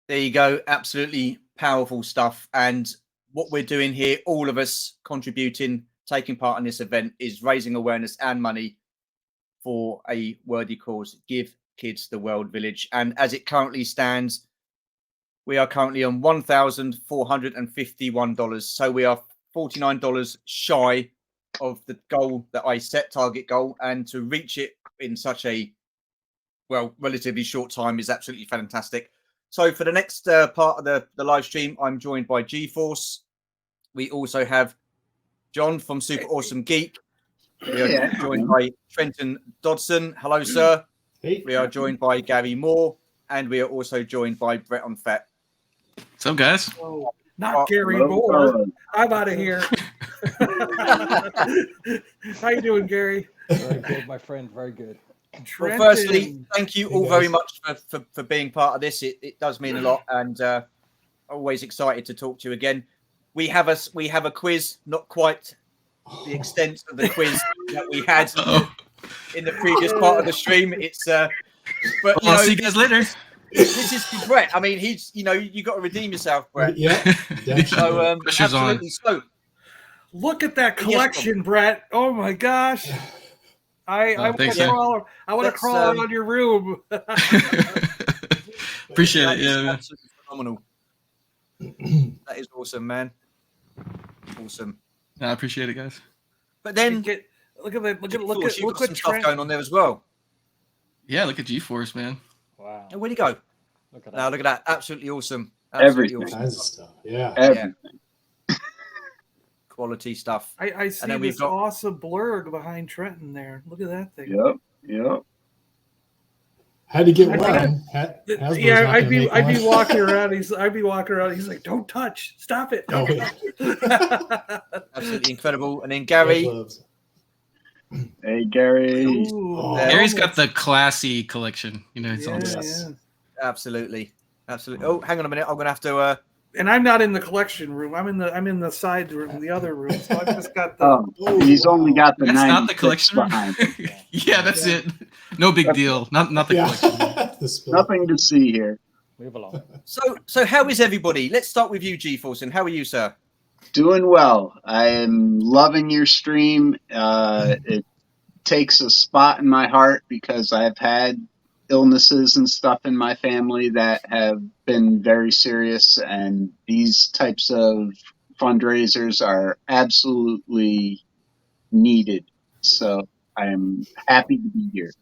There you go. Absolutely powerful stuff. And what we're doing here, all of us contributing, taking part in this event, is raising awareness and money for a worthy cause. Give Kids the World Village. And as it currently stands, we are currently on $1,451. So we are $49 shy of the goal that I set, target goal. And to reach it in such a, relatively short time is absolutely fantastic. So for the next part of the live stream, I'm joined by G-Force. We also have John from Super Awesome Geek. We are joined by Trenten Dodson. Hello, sir. Hey. We are joined by Gary Moore, and we are also joined by Brett on Fett. What's up, guys? Oh, not Gary Moore. I'm out of here. How you doing, Gary? Very good, my friend. Very good. Well, firstly, thank you all very much for being part of this. It does mean a lot, and always excited to talk to you again. We have a quiz, not quite the extent of the quiz that we had in the previous part of the stream. It's but I'll see you guys later. This is for Brett. I mean, he's you got to redeem yourself, Brett. Yeah, so absolutely. So look at that collection, Brett. Oh my gosh. I want to crawl out on your room. Appreciate it. Yeah, absolutely phenomenal. That is awesome, man. Awesome. I appreciate it, guys. But then look at some stuff going on there as well. Yeah, look at G-Force, man. Wow. And where'd he go? Look at look at that. Absolutely awesome. Absolutely Everything. Awesome. Stuff. Yeah. Everything. Quality stuff. I see this awesome blurg behind Trenton there. Look at that thing. Yep. Had to get one. I'd be walking around. I'd be walking around. He's like, "Don't touch! Stop it! Don't touch it!" Absolutely incredible. And then Gary. Hey, Gary. Gary's got the classy collection. It's all this. Absolutely. Oh, hang on a minute. I'm gonna have to. And I'm not in the collection room. I'm in the side room, the other room. So I just got the. He's only got the. That's not the collection room. Yeah, that's it. No big deal. Not the collection. Nothing to see here. Move along. So how is everybody? Let's start with you, G-Force. And how are you, sir? Doing well. I am loving your stream. It takes a spot in my heart because I've had illnesses and stuff in my family that have been very serious, and these types of fundraisers are absolutely needed. So I am happy to be here.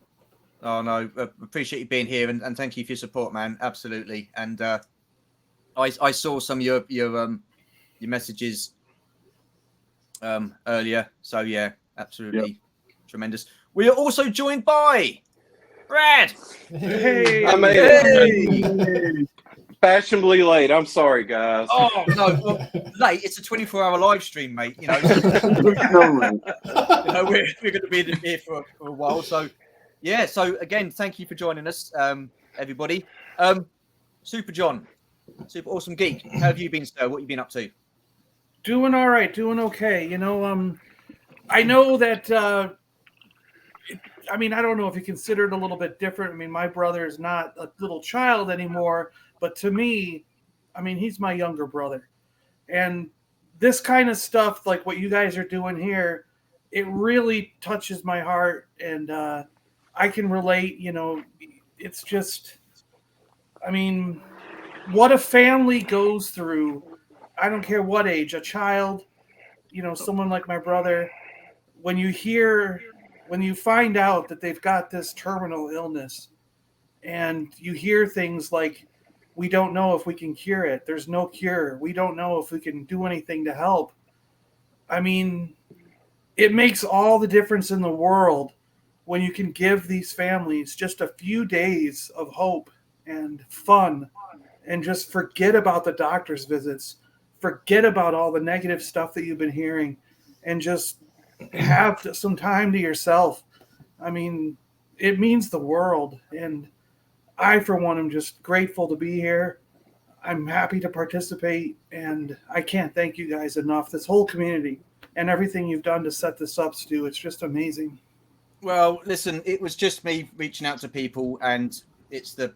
Oh no, appreciate you being here, and thank you for your support, man. Absolutely. And I saw some of your messages earlier. So yeah, absolutely tremendous. We are also joined by Brad. Hey, I made it. Fashionably late. I'm sorry, guys. Oh no, late. It's a 24-hour live stream, mate. We're going to be here for a while. So yeah. So again, thank you for joining us, everybody. Super John, Super Awesome Geek. How have you been, sir? What have you been up to? Doing all right. Doing okay. I know that. I don't know if you consider it a little bit different. My brother is not a little child anymore, but to me, he's my younger brother. And this kind of stuff, like what you guys are doing here, it really touches my heart. And I can relate, it's just, what a family goes through. I don't care what age, a child, someone like my brother, when you find out that they've got this terminal illness and you hear things like, we don't know if we can cure it. There's no cure. We don't know if we can do anything to help. It makes all the difference in the world when you can give these families just a few days of hope and fun and just forget about the doctor's visits, forget about all the negative stuff that you've been hearing, and just have some time to yourself. It means the world. And I, for one, am just grateful to be here. I'm happy to participate, and I can't thank you guys enough. This whole community and everything you've done to set this up, Stu, it's just amazing. Well, listen, it was just me reaching out to people, and it's the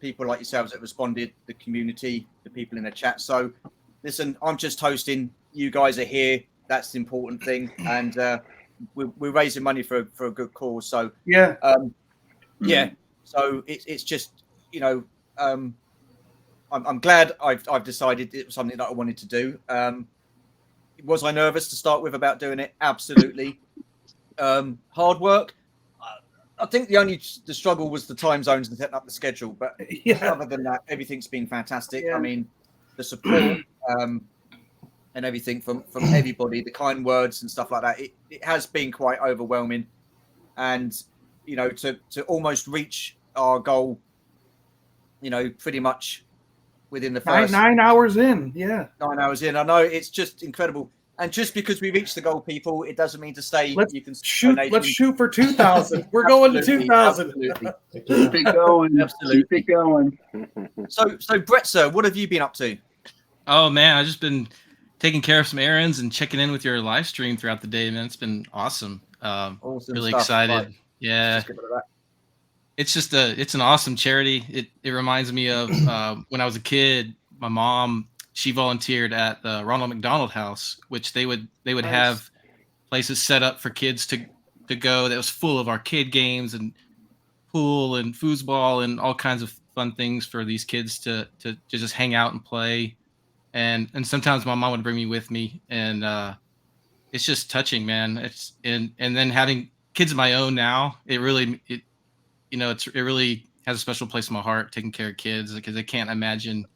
people like yourselves that responded, the community, the people in the chat. So listen, I'm just hosting. You guys are here. That's the important thing, and we're raising money for a good cause. So Yeah. yeah. So it's just, you know, I'm glad I've decided it was something that I wanted to do. Was I nervous to start with about doing it? Absolutely. Hard work. I think the struggle was the time zones and setting up the schedule. But other than that, everything's been fantastic. Yeah. I mean, the support and everything from everybody, the kind words and stuff like that. It has been quite overwhelming, and you know, to almost reach our goal, you know, pretty much within the first 9 hours in. Yeah. 9 hours in. I know, it's just incredible. And just because we reached the goal, people, it doesn't mean to stay. You can shoot. Let's shoot for 2,000. We're going to 2,000. Absolutely. Keep it going. Absolutely. Keep it going. So Brett, sir, what have you been up to? Oh man, I've just been taking care of some errands and checking in with your live stream throughout the day, man. It's been awesome. Awesome Really stuff. excited. Right. Yeah. It's an awesome charity. It reminds me of when I was a kid. My mom, she volunteered at the Ronald McDonald House, which they would have places set up for kids to go that was full of arcade games and pool and foosball and all kinds of fun things for these kids to just hang out and play. And sometimes my mom would bring me with me, and it's just touching, man. And then having kids of my own now, it really has a special place in my heart, taking care of kids, because I can't imagine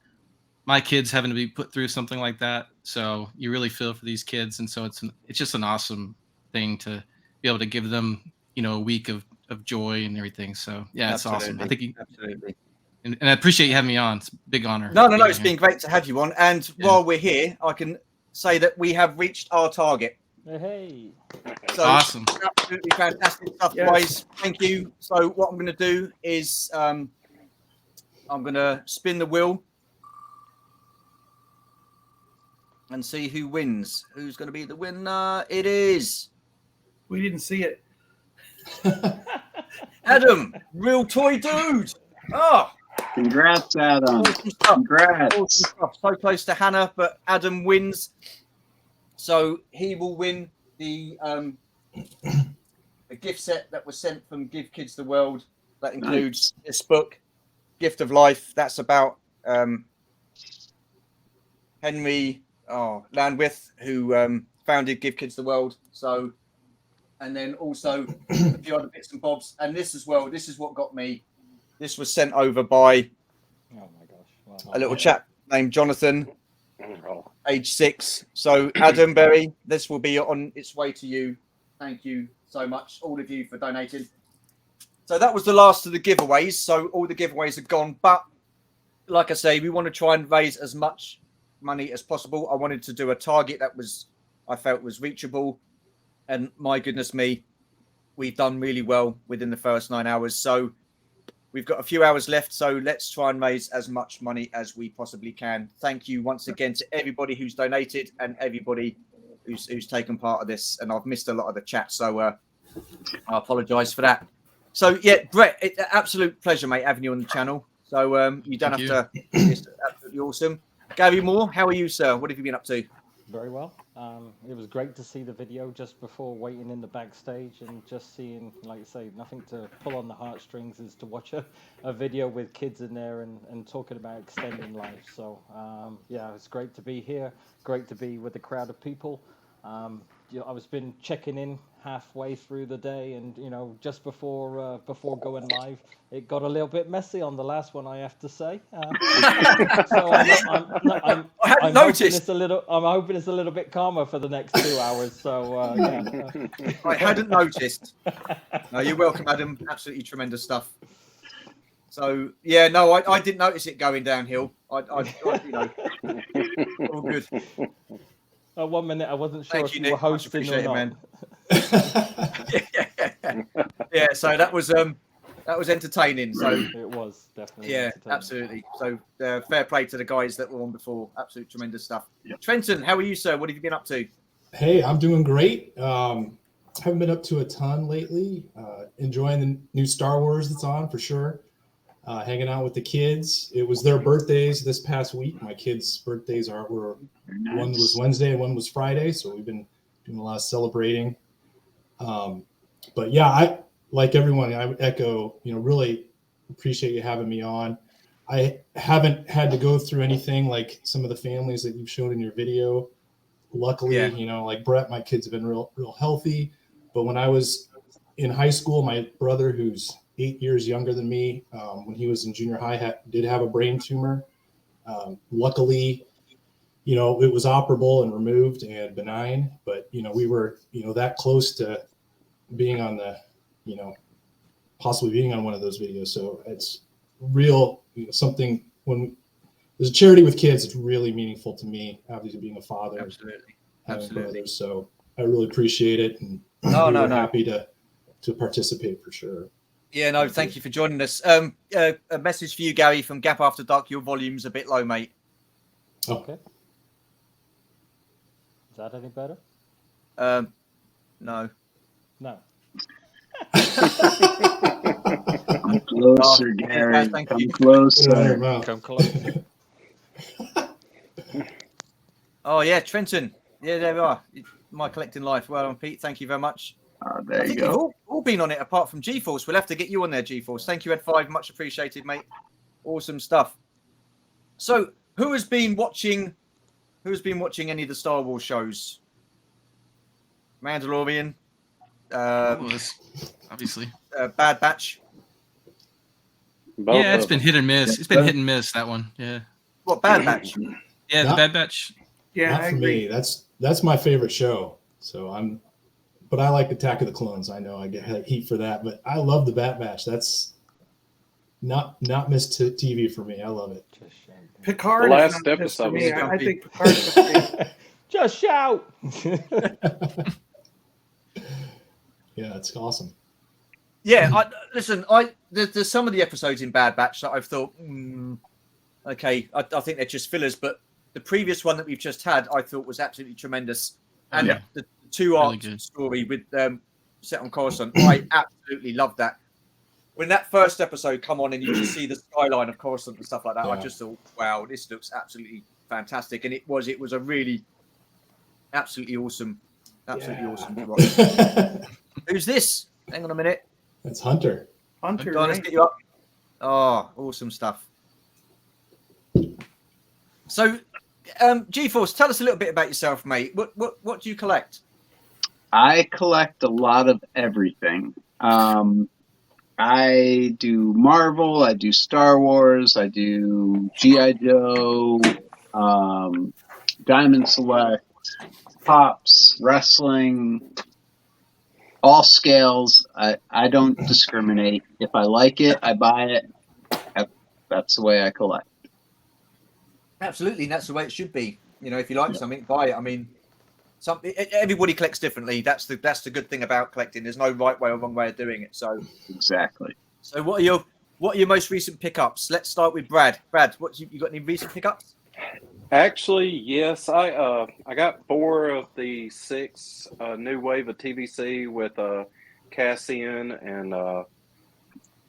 my kids having to be put through something like that. So you really feel for these kids, and so it's just an awesome thing to be able to give them, you know, a week of joy and everything. So yeah, it's awesome. I think absolutely. And I appreciate you having me on. It's a big honor. No, it's been great to have you on. And while we're here, I can say that we have reached our target. Hey. So awesome. Absolutely fantastic stuff, guys. Thank you. So what I'm going to do is I'm going to spin the wheel and see who wins. Who's going to be the winner? It is. We didn't see it. Adam, real toy dude. Oh. Congrats, Adam. Awesome stuff. Congrats. Awesome stuff. So close to Hannah, but Adam wins. So he will win the gift set that was sent from Give Kids the World. That includes this book, Gift of Life. That's about Henry Landwith, who founded Give Kids the World. So, and then also a few other bits and bobs. And this as well. This is what got me. This was sent over by a little chap named Jonathan, age 6. So, Adam Berry, this will be on its way to you. Thank you so much, all of you, for donating. So that was the last of the giveaways. So all the giveaways are gone. But like I say, we want to try and raise as much money as possible. I wanted to do a target that I felt was reachable. And my goodness me, we've done really well within the first 9 hours. So we've got a few hours left, so let's try and raise as much money as we possibly can. Thank you once again to everybody who's donated and everybody who's taken part of this. And I've missed a lot of the chat, so I apologise for that. So, yeah, Brett, it's an absolute pleasure, mate, having you on the channel. So you don't have to. It's absolutely awesome. Gary Moore, how are you, sir? What have you been up to? Very well. It was great to see the video just before waiting in the backstage and just seeing, like you say, nothing to pull on the heartstrings is to watch a video with kids in there and talking about extending life. So, yeah, it's great to be here. Great to be with a crowd of people. I was been checking in halfway through the day, and just before going live, it got a little bit messy on the last one, I have to say. So I'm noticed. I'm hoping it's a little bit calmer for the next 2 hours. So yeah. I hadn't noticed. No, you're welcome, Adam. Absolutely tremendous stuff. So yeah, no, I didn't notice it going downhill. I all good. 1 minute, I wasn't sure Thank if you, you were Nick. hosting or not. Man. Yeah, so that was entertaining. So It was definitely. yeah, entertaining. absolutely. So fair play to the guys that were on before. Absolute tremendous stuff. Trenton, how are you, sir? What have you been up to? Hey, I'm doing great. Haven't been up to a ton lately. Enjoying the new Star Wars that's on for sure. hanging out with the kids. It was their birthdays this past week. My kids' birthdays were Very one nice. was Wednesday and one was Friday, so we've been doing a lot of celebrating. But yeah, I like everyone. I would echo, really appreciate you having me on. I haven't had to go through anything like some of the families that you've shown in your video. Luckily, Yeah. like Brett, my kids have been real healthy. But when I was in high school, my brother, who's 8 years younger than me, when he was in junior high, did have a brain tumor. Luckily, it was operable and removed and benign. But we were, that close to being on the, possibly being on one of those videos. So it's real, something when there's a charity with kids, it's really meaningful to me, obviously being a father. Absolutely. Having Absolutely. brothers. So I really appreciate it. And No. happy to participate for sure. Yeah, no, thank you for joining us. A message for you, Gary, from Gap After Dark. Your volume's a bit low, mate. Oh, Okay. Is that any better? No. No. Come closer, Oh, Gary. thank Come you. closer. Come close. Oh, yeah, Trenton. Yeah, there we are. My collecting life. Well done, Pete. Thank you very much. There I you think we've go. all been on it apart from G-Force. We'll have to get you on there, G-Force. Thank you, Ed5. Much appreciated, mate. Awesome stuff. So, who has been watching any of the Star Wars shows? Mandalorian, Obviously. Bad Batch. Both Yeah, it's of been them. hit and miss. It's been hit and miss, that one. Yeah. What, Bad Batch? Yeah, the Not- Bad Batch. Yeah, not I for agree. me. That's my favorite show. So but I like Attack of the Clones. I know I get heat for that, but I love the Bat Batch. That's not missed TV for me. I love it. Just shout. Oh, Picard The is last not just for episode me. was I jumpy. think Picard's the Just shout. Yeah, it's awesome. Yeah, listen. There's some of the episodes in Bad Batch that I've thought, okay, I think they're just fillers. But the previous one that we've just had, I thought was absolutely tremendous. And Yeah. the two Really arc good. story with set on Coruscant, I absolutely loved that. When that first episode come on and you just see the skyline of Coruscant and stuff like that, I Yeah. just thought, wow, this looks absolutely fantastic. And it was a really absolutely awesome awesome to watch. Who's this? Hang on a minute. That's Hunter. Hunter, Go on, let's right? get you up. Oh, awesome stuff. So, G-Force, tell us a little bit about yourself, mate. What do you collect? I collect a lot of everything. I do Marvel, I do Star Wars, I do G.I. Joe, Diamond Select, Pops, wrestling, all scales. I don't discriminate. If I like it, I buy it. That's the way I collect. Absolutely, and that's the way it should be. If you like something, buy it. I mean, everybody collects differently. That's the good thing about collecting. There's no right way or wrong way of doing it. So Exactly. So what are your most recent pickups? Let's start with Brad. Brad, you got any recent pickups? Actually, yes. I got 4 of the 6 new wave of TVC with Cassian and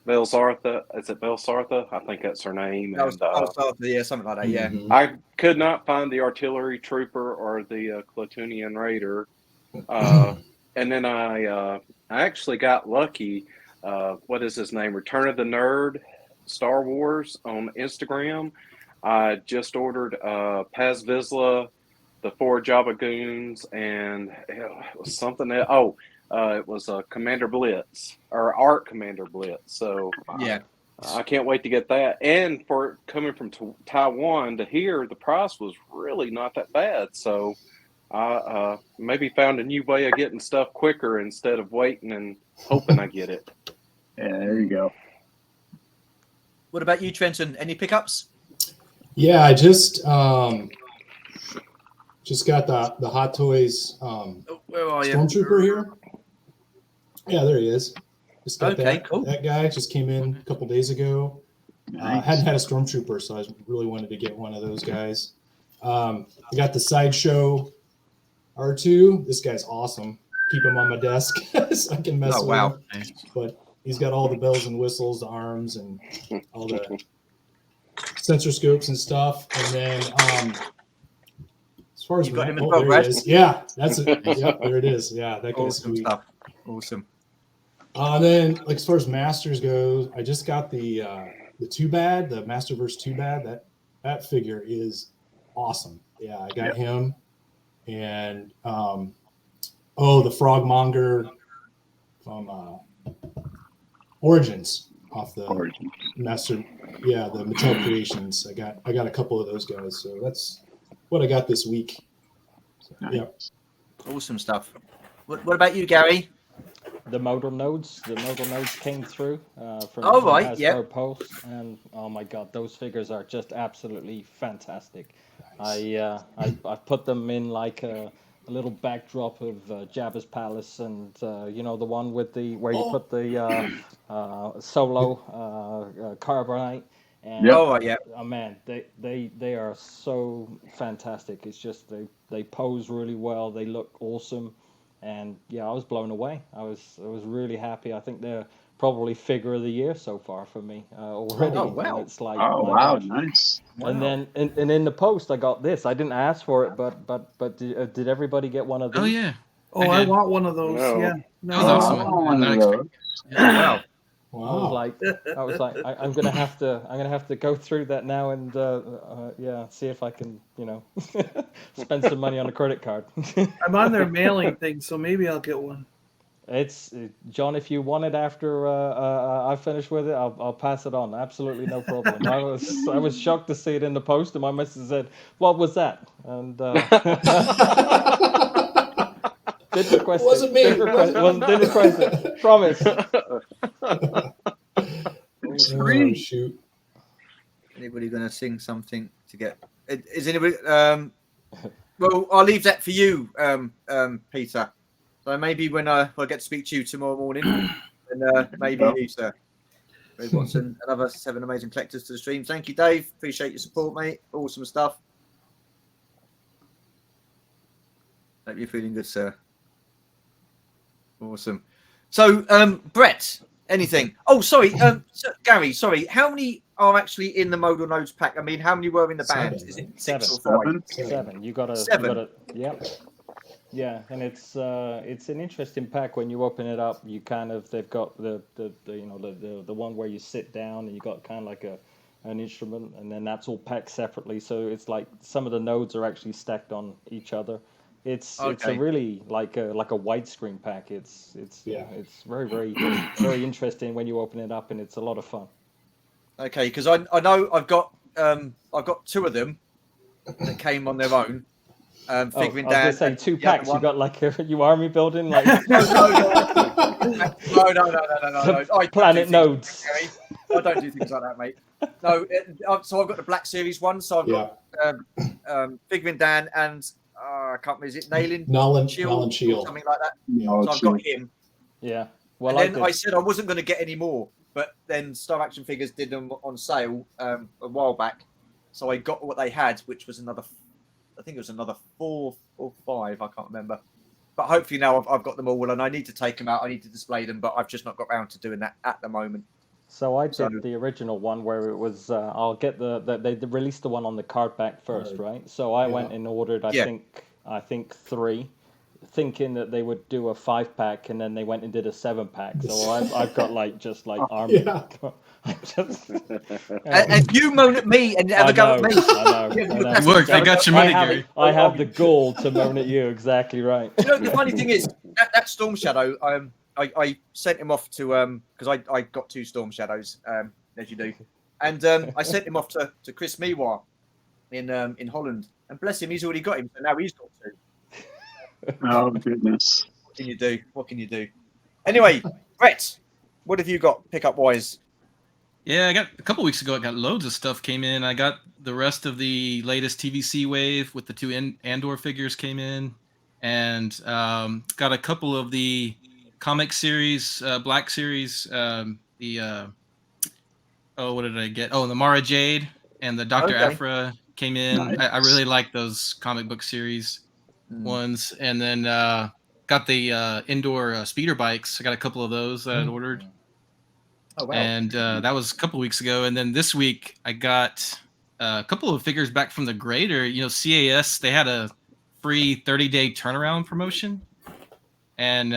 Belsartha. Is it Belsartha? I think that's her name. That was And yeah, something like that. Yeah. Mhm. I could not find the artillery trooper or the Clatunian raider. And then I actually got lucky. What is his name? Return of the Nerd, Star Wars on Instagram. I just ordered Paz Vizsla, the 4 Jabba Goons, and it was something else. Oh, it was Commander Blitz, or Art Commander Blitz. So Yeah. I can't wait to get that. And for coming from Taiwan to here, the price was really not that bad. So I maybe found a new way of getting stuff quicker instead of waiting and hoping I get it. Yeah, there you go. What about you, Trenton? Any pickups? Yeah, I just got the Hot Toys Where are you? Stormtrooper here. Yeah, there he is. Just got Okay, that. cool. That guy just came in a couple days ago. Nice. Hadn't had a Stormtrooper, so I really wanted to get one of those guys. I got the Sideshow R2. This guy's awesome. Keep him on my desk so I can mess with him. But he's got all the bells and whistles, the arms, and all the sensor scopes and stuff. And then as far as You got him as oh, well, there Brad? he is. Yeah, that's it. Yep, there it is. Yeah, that guy's Awesome sweet. stuff. Awesome. Then, like as far as masters goes, I just got the Too Bad, the Masterverse Too Bad. That figure is awesome. Yeah, I got him, and the Frogmonger from Origins off the Origin. Master. Yeah, the Mattel Creations. I got a couple of those guys. So that's what I got this week. So, yeah. Awesome stuff. What about you, Gary? The modal nodes came through from right, Hasbro Post, and oh my god, those figures are just absolutely fantastic. Nice. I put them in like a little backdrop of Jabba's palace, and you know, the one with where you put the solo carbonite. And Yep. Oh, yeah. oh man, they are so fantastic. It's just they pose really well. They look awesome. And yeah, I was blown away. I was really happy. I think they're probably figure of the year so far for me already. Oh, wow. And it's like, Oh, my wow. gosh. Nice. And then in the post, I got this. I didn't ask for it, but did everybody get one of these? Oh yeah. Oh, I did. want one of those. No. Yeah. That was Oh, awesome. I want one Not of expecting- those. Wow. Wow. I was like, I'm gonna have to go through that now and see if I can, you know, spend some money on a credit card. I'm on their mailing thing, so maybe I'll get one. It's John. If you want it after I finish with it, I'll pass it on. Absolutely no problem. I was shocked to see it in the post, and my missus said, "What was that?" And didn't request Wasn't it. me. Didn't request it. Promise. Oh, shoot. Anybody going to sing something to get? Is anybody? Well, I'll leave that for you, Peter. So maybe when I get to speak to you tomorrow morning, and maybe you, sir. Dave Watson, another 7 amazing collectors to the stream. Thank you, Dave. Appreciate your support, mate. Awesome stuff. Hope you're feeling good, sir. Awesome. So, Brett, anything? Oh, sorry, Gary. Sorry, how many are actually in the Modal Nodes pack? I mean, how many were in the band? Seven, Is it right? 6 or 5? Seven. You got Seven. to. Yep. Yeah, and it's an interesting pack when you open it up. You kind of they've got the one where you sit down and you got kind of like an instrument, and then that's all packed separately. So it's like some of the nodes are actually stacked on each other. It's a really like a widescreen pack. It's very very interesting when you open it up, and it's a lot of fun. Okay, because I know I've got 2 of them that came on their own. Figuring I was down gonna say 2 packs. You got like you army building like no. Planet nodes. I don't do things like that, mate. No, so I've got the Black Series one. So I've got Figuring Dan and I can't remember, is it Nolan Shield, Shield, something like that. No, So I've got him. Yeah. Well, And then I said I wasn't going to get any more, but then Star Action Figures did them on sale a while back, so I got what they had, which was another 4 or 5, I can't remember. But hopefully now I've got them all, and I need to take them out. I need to display them, but I've just not got around to doing that at the moment. So I did the original one where it was I'll get they released the one on the card back first, right? So I went and ordered I think 3, thinking that they would do a 5-pack, and then they went and did a 7-pack. So I've got like army. And you moan at me and never go at me. I know. It worked. I got your money, Gary. I have the gall to moan at you. Exactly right. You know, the funny thing is that Storm Shadow. I sent him off to because I got 2 Storm Shadows as you do, and I sent him off to Chris Mewa in Holland, and bless him, he's already got him, so now he's got 2. Oh goodness! What can you do? Anyway, Brett, what have you got pickup wise? Yeah, I got a couple weeks ago. I got loads of stuff came in. I got the rest of the latest TVC wave with the 2 Andor figures came in, and got a couple of the comic series, Black series. What did I get? Oh, the Mara Jade and the Dr. Aphra came in. Nice. I really like those comic book series ones, and then got the indoor speeder bikes. I got a couple of those that I'd ordered. Oh wow! And that was a couple weeks ago. And then this week I got a couple of figures back from the grader. You know, CAS, they had a free 30-day turnaround promotion. And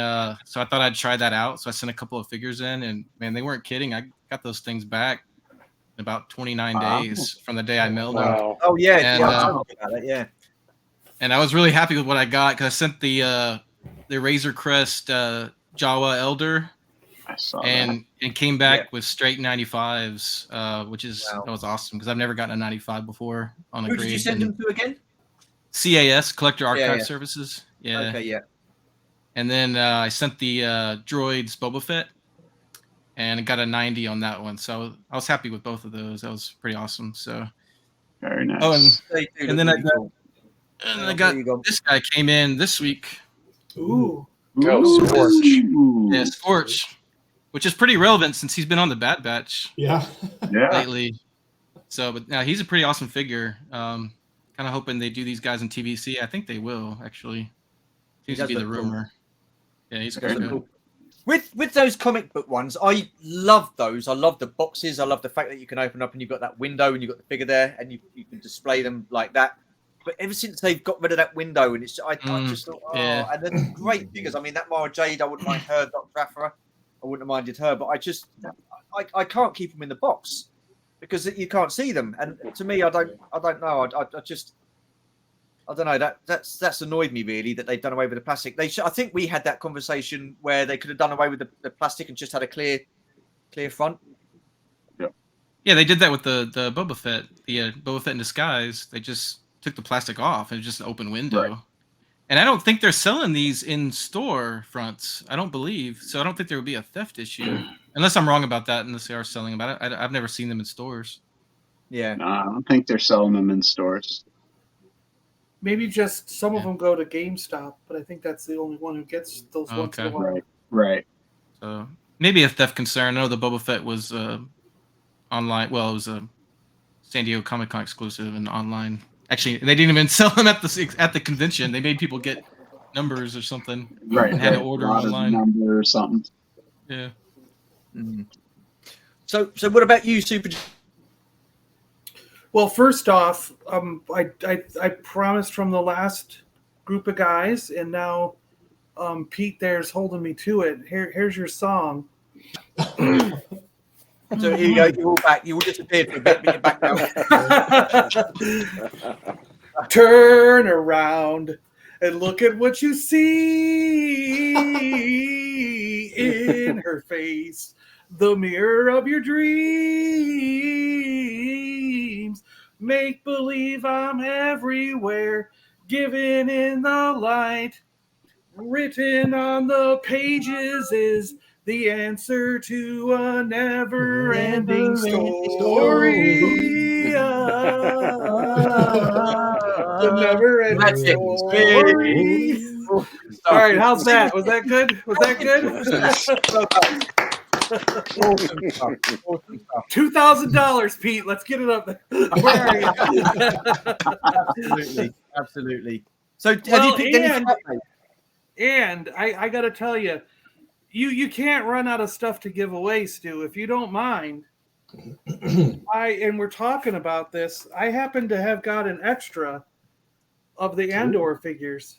so I thought I'd try that out. So I sent a couple of figures in, and man, they weren't kidding. I got those things back in about 29 Wow. days from the day I mailed them. Wow. Oh yeah, And, yeah, I told you about that, yeah. And I was really happy with what I got because I sent the Razor Crest Jawa Elder I saw that. and came back with straight 95s, which is Wow. that was awesome because I've never gotten a 95 before on a Who grade. did you send them to again? CAS, Collector Archive yeah. Services. Yeah. Okay, yeah. And then I sent the droids Boba Fett, and I got a 90 on that one. So I was happy with both of those. That was pretty awesome. So Very nice. oh, and They do And look then I really got- cool. and Oh, I got there you go. this guy came in this week. Ooh. Oh, Scorch. Ooh. Yeah, Scorch, which is pretty relevant since he's been on the Bad Batch Yeah. Yeah. lately. So, but now he's a pretty awesome figure. Kind of hoping they do these guys in TBC. I think they will actually. Seems to does be the look cool. rumor. Yeah, he's That's good. cool. With those comic book ones, I love those. I love the boxes. I love the fact that you can open up and you've got that window and you've got the figure there and you can display them like that. But ever since they've got rid of that window, and it's I just thought, oh, yeah. and they're great figures. I mean, that Mara Jade, I wouldn't mind her, Dr. Aphra, I wouldn't have minded her, but I can't keep them in the box because you can't see them. And to me, I don't know. I don't know. That's annoyed me really that they've done away with the plastic. I think we had that conversation where they could have done away with the plastic and just had a clear front. Yeah, they did that with the Boba Fett, the Boba Fett in disguise. They just took the plastic off and just an open window. Right. And I don't think they're selling these in store fronts. I don't believe so. I don't think there would be a theft issue, unless I'm wrong about that. Unless they are selling them, I've never seen them in stores. Yeah. No, I don't think they're selling them in stores. Maybe just some of them go to GameStop, but I think that's the only one who gets those once in a Okay. while. Right. So maybe a theft concern. I know the Boba Fett was online. Well, it was a San Diego Comic Con exclusive and online. Actually, they didn't even sell them at the convention. They made people get numbers or something. Right. And had to right. order A lot online. of number or something. Yeah. Mhm. So what about you, Super? Well, first off, I promised from the last group of guys, and now Pete there's holding me to it. Here's your song. So here you go. You're all back. You all disappeared for a bit, but you're back now. Turn around and look at what you see in her face, the mirror of your dreams. Make believe I'm everywhere, given in the light. Written on the pages is the answer to a never-ending story. The never-ending That's it. story. All right, how's that? Was that good? Was that good? Awesome stuff. Awesome stuff. $2,000, Pete. Let's get it up there. Where are you? Absolutely. So have Well, you picked any? And I got to tell you, you can't run out of stuff to give away, Stu. If you don't mind, and we're talking about this. I happen to have got an extra of the Andor figures.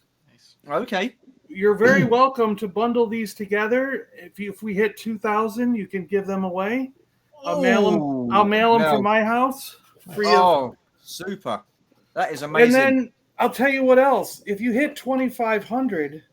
Okay. You're very welcome to bundle these together. If we hit 2,000, you can give them away. I'll mail them from my house. Free of, super! That is amazing. and then I'll tell you what else. If you hit 2,500,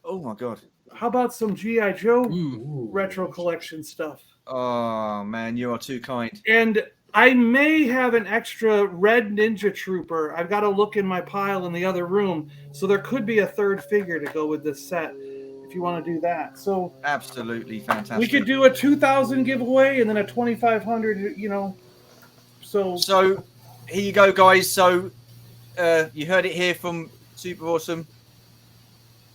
oh my god! how about some GI Joe Ooh. retro collection stuff? Oh man, you are too kind. And I may have an extra red Ninja Trooper. I've got to look in my pile in the other room. So there could be a third figure to go with this set if you want to do that. So Absolutely fantastic. we could do a 2,000 giveaway and then a 2,500, So here you go, guys. So you heard it here from Super Awesome.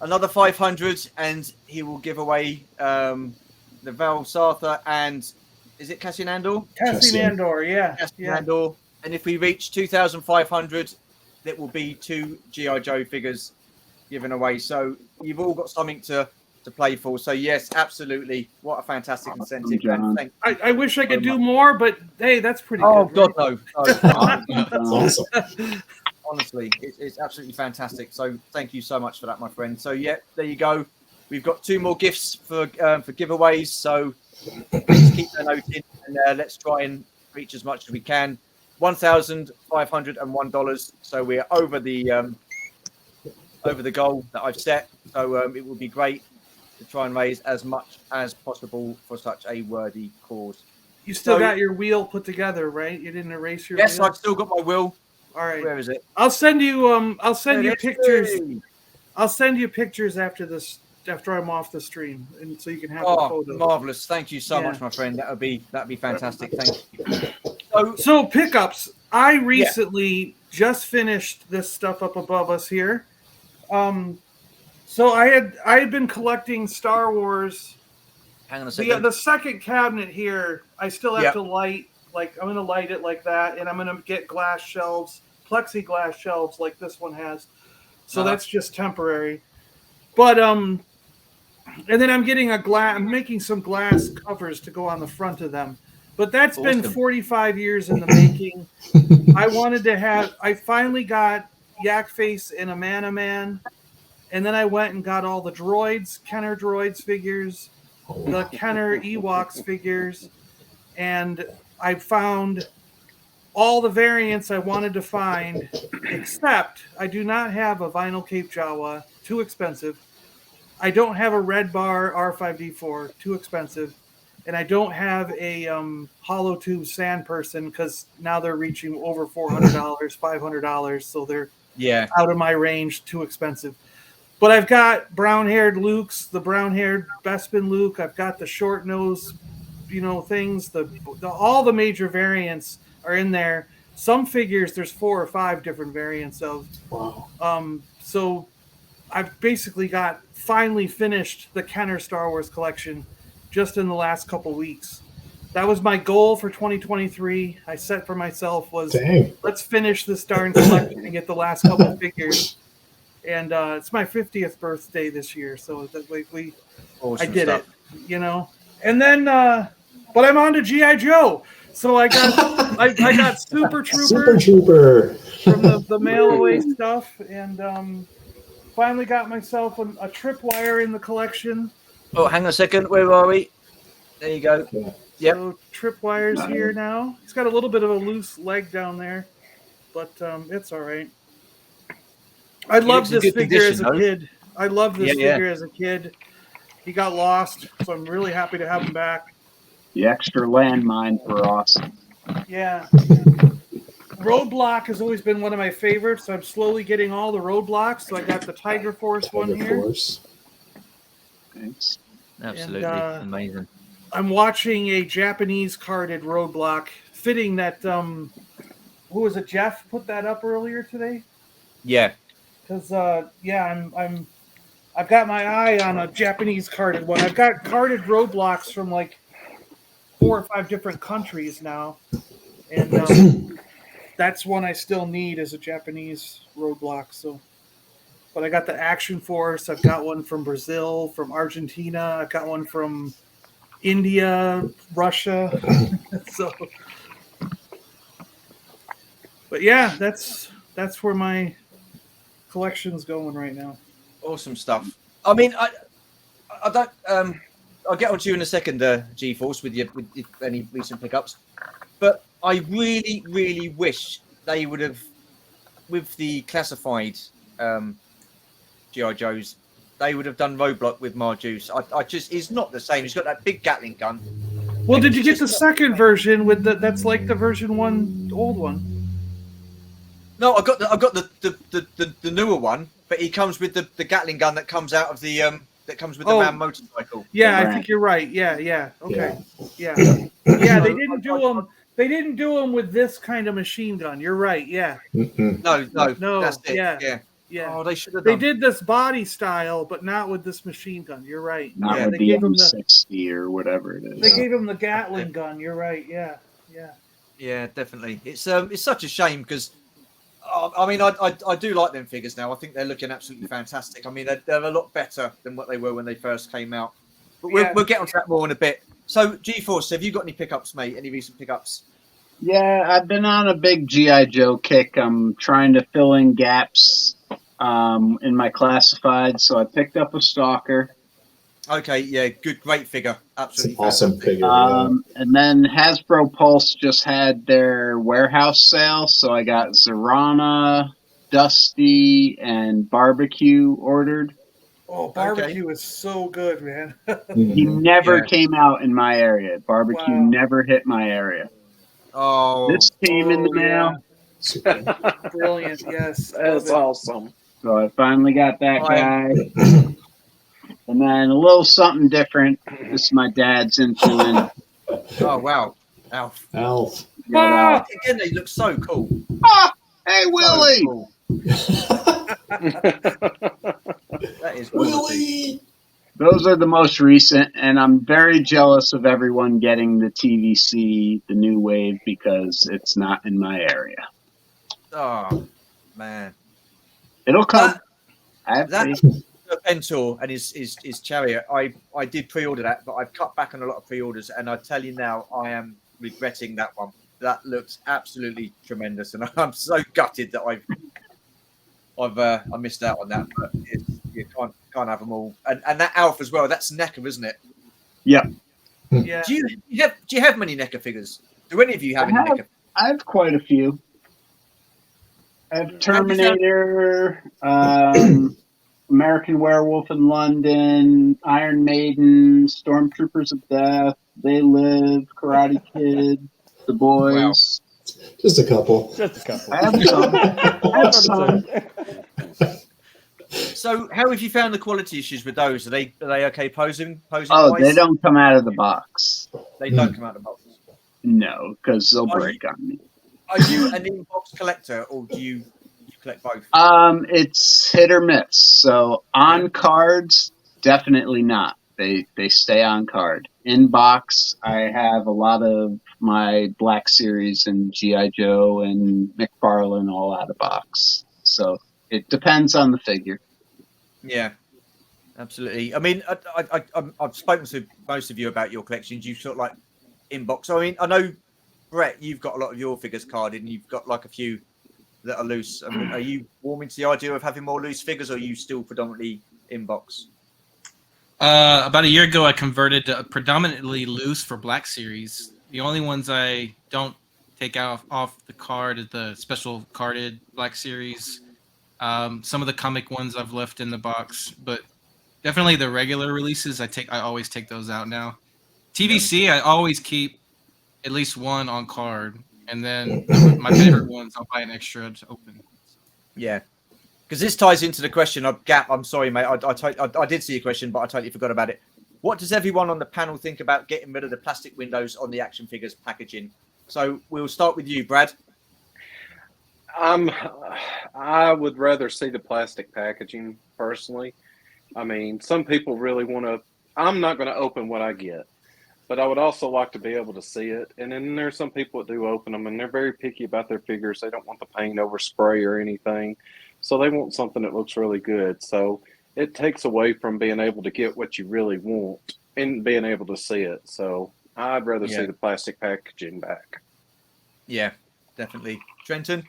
Another 500, and he will give away the Val Sartha and is it Cassian Andor? Cassian Andor, yeah. Cassian Andor. And if we reach 2,500, that will be 2 G.I. Joe figures given away. So you've all got something to to play for. So yes, absolutely. What a fantastic incentive. John. And I wish I could do more, but hey, that's pretty oh good. God, right? no. That's awesome. Honestly, it's absolutely fantastic. So thank you so much for that, my friend. So yeah, there you go. We've got 2 more gifts for giveaways. So please keep that note in, and let's try and reach as much as we can. $1,501. So we're over the goal that I've set. So it would be great to try and raise as much as possible for such a worthy cause. You still got your wheel put together, right? You didn't erase your Yes, wheel? I've still got my wheel. All right. Where is it? I'll send you pictures. Hey. I'll send you pictures after I'm off the stream, and so you can have the Oh, photo. marvelous! Thank you so much, my friend. That'd be fantastic. Thank you. So pickups. I recently just finished this stuff up above us here. So I had been collecting Star Wars. Hang on a second. The second cabinet here, I still have to light. Like I'm gonna light it like that, and I'm gonna get glass shelves, plexiglass shelves like this one has. So that's just temporary. But and then I'm getting I'm making some glass covers to go on the front of them. But that's been 45 years in the making. I finally got Yak Face and a Man, and then I went and got all the droids, Kenner droids figures, the Kenner Ewoks figures, and I found all the variants I wanted to find, except I do not have a vinyl Cape Jawa, too expensive. I don't have a Red Bar R5D4, too expensive. And I don't have a hollow tube sand person because now they're reaching over $400, $500. So they're out of my range, too expensive. But I've got brown-haired Luke's, the brown-haired Bespin Luke. I've got the short nose, things. All the major variants are in there. Some figures, there's 4 or 5 different variants of. Wow. So I've basically finally finished the Kenner Star Wars collection just in the last couple weeks. That was my goal for 2023. I set for myself was let's finish this darn collection and get the last couple figures. And it's my 50th birthday this year, so I did it, And then, but I'm on to GI Joe. So I got Super Trooper from the mail away stuff, and finally got myself a tripwire in the collection. Oh, hang on a second. Where are we? There you go. Yep. So tripwire's here now. He's got a little bit of a loose leg down there, but it's all right. I loved this figure as a kid. I loved this figure as a kid. He got lost, so I'm really happy to have him back. The extra landmines were awesome. Yeah. Roadblock has always been one of my favorites, so I'm slowly getting all the roadblocks. So I got the Tiger Force one here. Thanks. Absolutely amazing. I'm watching a Japanese carded roadblock fitting that. Who was it? Jeff put that up earlier today. Yeah. Because I've got my eye on a Japanese carded one. I've got carded roadblocks from like 4 or 5 different countries now, and that's one I still need as a Japanese roadblock. So, but I got the Action Force. I've got one from Brazil, from Argentina. I've got one from India, Russia. So, but yeah, that's where my collection's going right now. Awesome stuff. I mean, I don't. I'll get onto you in a second, G-Force, with any recent pickups. But I really, really wish they would have, with the classified G.I. Joes, they would have done Roadblock with Marjuice. I just, it's not the same. He's got that big Gatling gun. Well, did you get the second version with that's like the version 1, old one? No, I got the newer one, but he comes with the Gatling gun that comes out of the that comes with the man motorcycle. Yeah, I think you're right. Yeah. Okay. Yeah. They didn't do them. They didn't do them with this kind of machine gun. You're right. Yeah. No. That's it. Yeah. Oh, they should have. They did this body style, but not with this machine gun. You're right. Not with the M60 or whatever it is. They gave him the Gatling gun. You're right. Yeah. Yeah, definitely. It's such a shame because I mean, I do like them figures now. I think they're looking absolutely fantastic. I mean, they're a lot better than what they were when they first came out. But we'll get onto that more in a bit. So, G-Force, have you got any pickups, mate? Any recent pickups? Yeah, I've been on a big G.I. Joe kick. I'm trying to fill in gaps in my classified, so I picked up a Stalker. Okay, yeah, great figure. Absolutely It's an awesome fantastic. figure. Yeah. And then Hasbro Pulse just had their warehouse sale, so I got Zorana, Dusty, and Barbecue ordered. Oh, barbecue is so good, man. He Mhm. never came out in my area. Barbecue Wow. never hit my area. Oh, This came in the mail, Super. Brilliant. Yes. That's love it. awesome. so I finally got that I guy. And then a little something different. This is my dad's influence. oh wow, Alf. Alf. Got, Again, they look so cool. hey, So Willie! cool. That is quality. Willie. Those are the most recent, and I'm very jealous of everyone getting the TVC, the new wave, because it's not in my area. Oh man, It'll come. That- I have that faith. Pentor and his chariot. I did pre-order that, but I've cut back on a lot of pre-orders, and I tell you now, I am regretting that one. That looks absolutely tremendous, and I'm so gutted that I missed out on that. But you can't have them all, and that Alf as well. That's NECA, isn't it? Yep. Yeah. Do you have many NECA figures? Do any of you have any NECA? I have quite a few. I have Terminator, American Werewolf in London, Iron Maiden, Stormtroopers of Death, They Live, Karate Kid, The Boys. Just a couple. Just a couple. I have some. I have some. So, how have you found the quality issues with those? Are they okay posing? Oh, wise? they don't come out of the box. They don't come out of the box. No, because they'll Are break on me. Are you an in-box collector, or do you collect both? It's hit or miss. So on cards, definitely not. They stay on card. In box, I have a lot of my Black Series and GI Joe and McFarlane all out of box. So it depends on the figure. Yeah, absolutely. I mean, I've spoken to most of you about your collections. You sort of like in-box. I mean, I know, Brett, you've got a lot of your figures carded, and you've got like a few that are loose. I mean, are you warming to the idea of having more loose figures, or are you still predominantly in-box? About a year ago, I converted to predominantly loose for Black Series. The only ones I don't take off the card is the special carded Black Series. Some of the comic ones I've left in the box, but definitely the regular releases, I always take those out now. TVC, I always keep at least one on card, and then my favorite ones, I'll buy an extra to open. Yeah, because this ties into the question of Gap. I'm sorry, mate. I did see your question, but I totally forgot about it. What does everyone on the panel think about getting rid of the plastic windows on the action figures packaging? So we'll start with you, Brad. I would rather see the plastic packaging personally. I mean, some people really want to. I'm not going to open what I get, but I would also like to be able to see it. And then there's some people that do open them, and they're very picky about their figures. They don't want the paint over spray or anything, so they want something that looks really good. So it takes away from being able to get what you really want and being able to see it. So I'd rather see the plastic packaging back. Yeah, definitely. Trenton?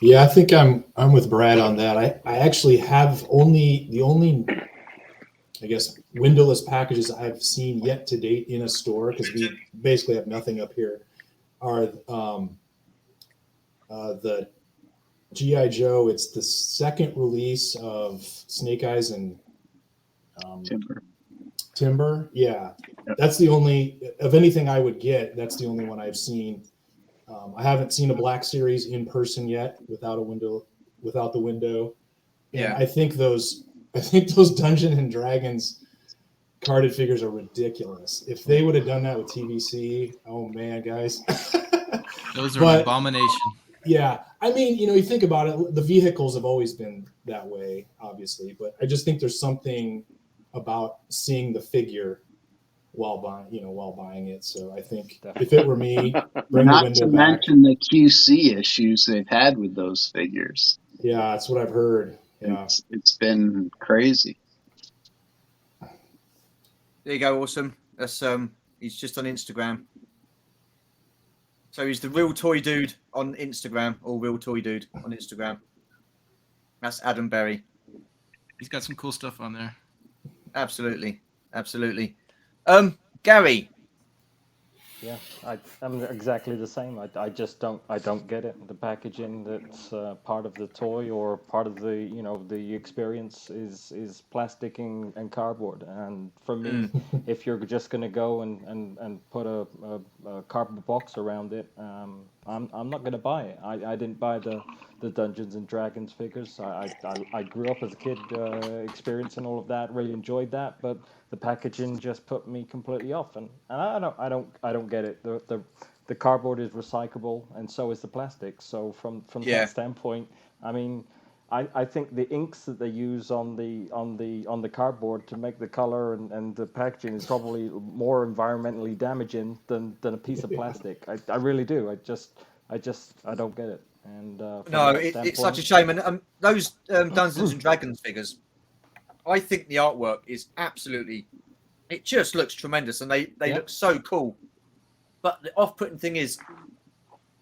Yeah, I think I'm with Brad on that. I actually have the only I guess windowless packages I've seen yet to date in a store, because we basically have nothing up here, are the GI Joe. It's the second release of Snake Eyes and Timber. Yeah, that's the only of anything I would get. That's the only one I've seen. I haven't seen a Black Series in person yet without the window. And I think those Dungeons and Dragons carded figures are ridiculous. If they would have done that with TVC, oh man, guys. Those are an abomination. Yeah. I mean, you think about it, the vehicles have always been that way, obviously, but I just think there's something about seeing the figure while buying it. So I think if it were me, bring the Not window to back. mention the QC issues they've had with those figures. Yeah, that's what I've heard. Yeah. It's been crazy. There you go, awesome. That's he's just on Instagram. So he's the Real Toy Dude on Instagram, or Real Toy Dude on Instagram. That's Adam Berry. He's got some cool stuff on there. Absolutely. Gary. Yeah, I'm exactly the same. I just don't get it. The packaging that's part of the toy or part of the experience is plastic and cardboard. And for me, if you're just going to go and put a cardboard box around it, I'm not going to buy it. I didn't buy the Dungeons and Dragons figures. I grew up as a kid experiencing all of that, really enjoyed that, but the packaging just put me completely off, and I don't get it. The cardboard is recyclable, and so is the plastic. So from that standpoint, I mean, I think the inks that they use on the cardboard to make the color and the packaging is probably more environmentally damaging than a piece of plastic. I really do. I don't get it. And no, it's such a shame. And those Dungeons and Dragons figures, I think the artwork is absolutely, it just looks tremendous, and they look so cool. But the off-putting thing is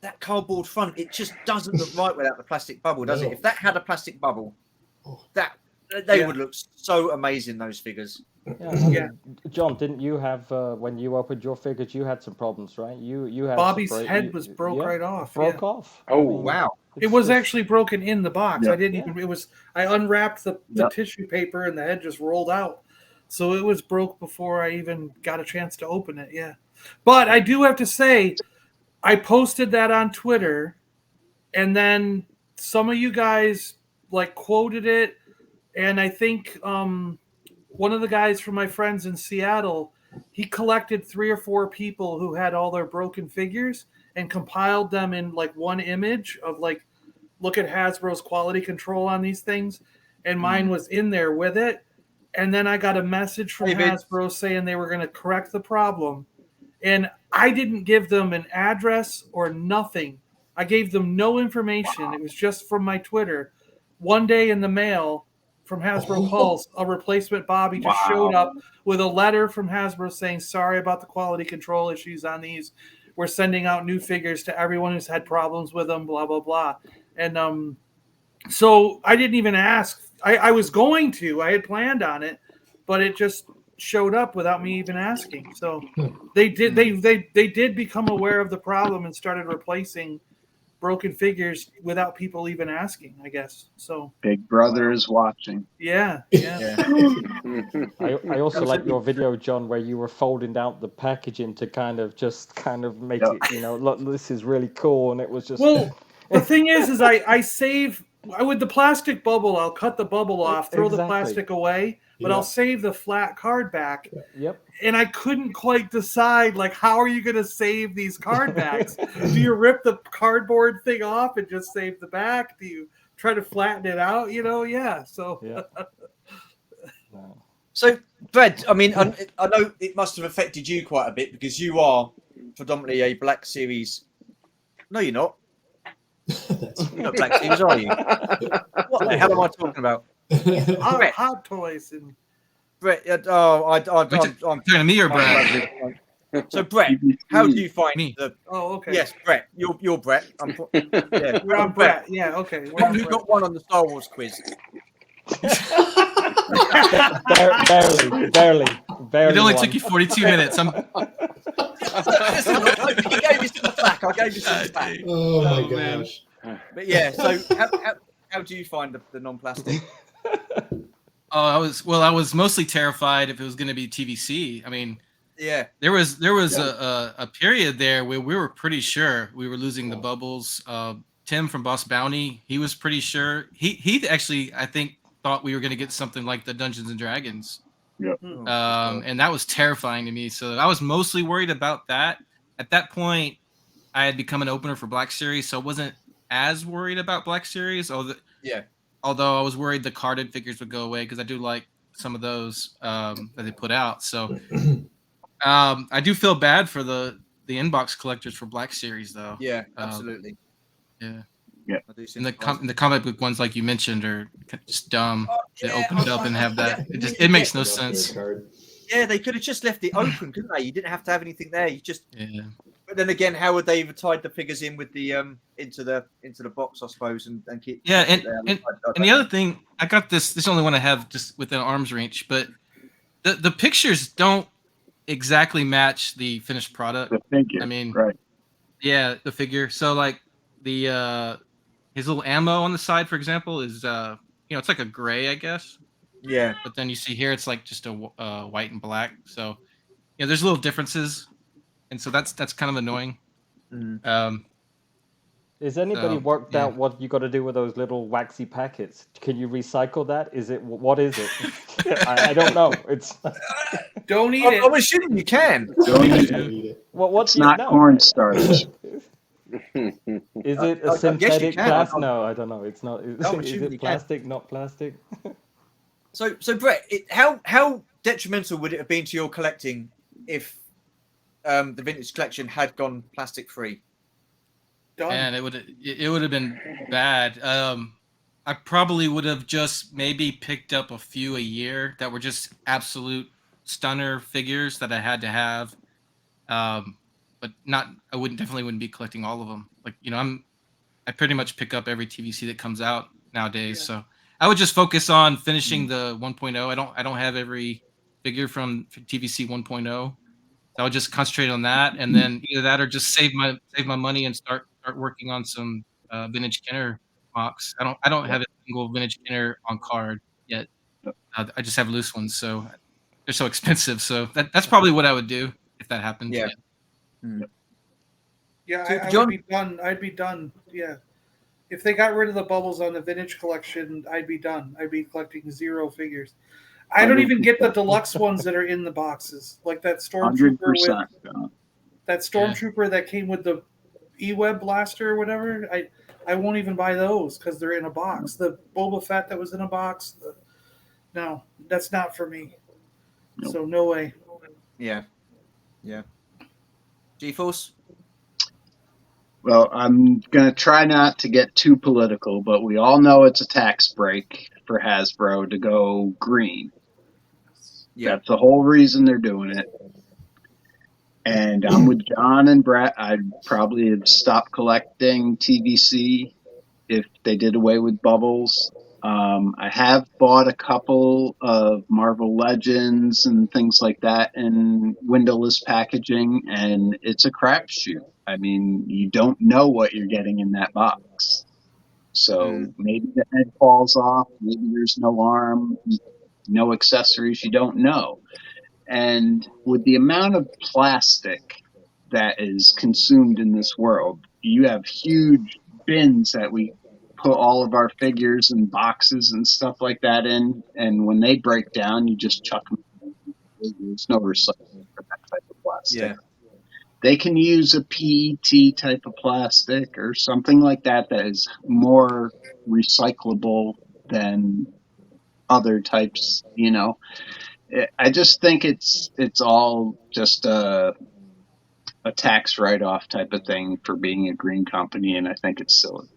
that cardboard front, it just doesn't look right without the plastic bubble, does it? If that had a plastic bubble, they would look so amazing, those figures. Yeah. John, didn't you have when you opened your figures, you had some problems, right? You had Bobby's head was broke right off. Broke off. Oh, wow. It was actually broken in the box. Yeah. I didn't even. It was. I unwrapped the tissue paper and the head just rolled out. So it was broke before I even got a chance to open it. Yeah, but I do have to say, I posted that on Twitter, and then some of you guys like quoted it, and I think one of the guys from my friends in Seattle, he collected 3 or 4 people who had all their broken figures and compiled them in like one image of like, look at Hasbro's quality control on these things. And mine was in there with it. And then I got a message from Hasbro saying they were going to correct the problem. And I didn't give them an address or nothing. I gave them no information. It was just from my Twitter. One day in the mail from Hasbro Pulse, a replacement Bobby just showed up with a letter from Hasbro saying, sorry about the quality control issues on these. We're sending out new figures to everyone who's had problems with them, blah, blah, blah. And so I didn't even ask. I was going to. I had planned on it, but it just showed up without me even asking. So they did become aware of the problem and started replacing broken figures without people even asking, I guess. So Big Brother is watching. Yeah. I also like your video, John, where you were folding out the packaging to kind of make it, look, this is really cool, and it was just. Well, the thing is I save with the plastic bubble. I'll cut the bubble off, throw the plastic away, but I'll save the flat card back. Yep. And I couldn't quite decide, like, how are you going to save these card backs? Do you rip the cardboard thing off and just save the back? Do you try to flatten it out? Yeah. So. Yeah. So, Brad, I mean, I know it must have affected you quite a bit because you are predominantly a Black Series. No, you're not. You're not Black Series, are you? What the hell am I talking about? Hot toys and. Brett, I'm talking to me or Brett? So, Brett, how do you find me? Oh, okay. Yes, Brett. You're Brett. I'm Brett. Yeah, okay. You got one on the Star Wars quiz. barely. It only took you 42 minutes. He gave you some slack. I gave you some slack. Oh my gosh. But yeah, so how do you find the non-plastic? I was mostly terrified if it was going to be TVC. I mean, yeah, there was a period there where we were pretty sure we were losing the bubbles. Tim from Boss Bounty, he was pretty sure. He actually, I think, thought we were going to get something like the Dungeons and Dragons. Yep. And that was terrifying to me. So I was mostly worried about that. At that point, I had become an opener for Black Series, so I wasn't as worried about Black Series. Although I was worried the carded figures would go away because I do like some of those that they put out. So I do feel bad for the inbox collectors for Black Series though. Yeah, absolutely. Yeah. I do see And the comic book ones, like you mentioned, are just dumb. They yeah, open it up and have that. It makes no sense. Yeah, they could have just left it open, couldn't they? You didn't have to have anything there. You just. Yeah. But then again, how would they have tied the figures in with the into the box, I suppose, and keep. Yeah, keep it there? and the other thing, I got this. This is the only one I have just within arm's reach, but the pictures don't exactly match the finished product. The figure, I mean, right? Yeah, the figure. So like the his little ammo on the side, for example, is it's like a gray, I guess. Yeah. But then you see here, it's like just a white and black. So there's little differences, and so that's kind of annoying. Is anybody worked yeah. out what you got to do with those little waxy packets? Can you recycle that? What is it? I don't know. It's Don't eat it. I'm assuming you can. Don't eat it. what's It's not cornstarch. Is it a I guess you synthetic can. plastic? No, I don't know. It's not. Is assuming it you can. plastic? Not plastic. So Brett, how detrimental would it have been to your collecting if the vintage collection had gone plastic free? Done. And it would have been bad. I probably would have just maybe picked up a few a year that were just absolute stunner figures that I had to have. But I definitely wouldn't be collecting all of them. Like, I pretty much pick up every TVC that comes out nowadays. Yeah. So I would just focus on finishing the 1.0. I don't have every figure from TVC 1.0. So I would just concentrate on that, and then either that or just save my money and start working on some vintage Kenner mocks. I don't have a single vintage Kenner on card yet. I just have loose ones, so they're so expensive. So that's probably what I would do if that happened. Yeah. Yeah, So, I John- would be done. I'd be done. Yeah. If they got rid of the bubbles on the vintage collection, I'd be done. I'd be collecting 0 figures. I don't even get the deluxe ones that are in the boxes, like that stormtrooper 100%. that came with the E-Web blaster or whatever. I won't even buy those because they're in a box. The Boba Fett that was in a box. No, that's not for me. Nope. So no way. Yeah. G-Force? Well, I'm going to try not to get too political, but we all know it's a tax break for Hasbro to go green. Yeah. That's the whole reason they're doing it. And I'm with John and Brett. I'd probably have stopped collecting TVC if they did away with bubbles. I have bought a couple of Marvel Legends and things like that in windowless packaging, and it's a crapshoot. I mean, you don't know what you're getting in that box. So maybe the head falls off, maybe there's no arm, no accessories, you don't know. And with the amount of plastic that is consumed in this world, you have huge bins that we put all of our figures and boxes and stuff like that in, and when they break down, you just chuck them. There's no recycling for that type of plastic. Yeah. They can use a PET type of plastic or something like that is more recyclable than other types, I just think it's all just a tax write-off type of thing for being a green company, and I think it's silly.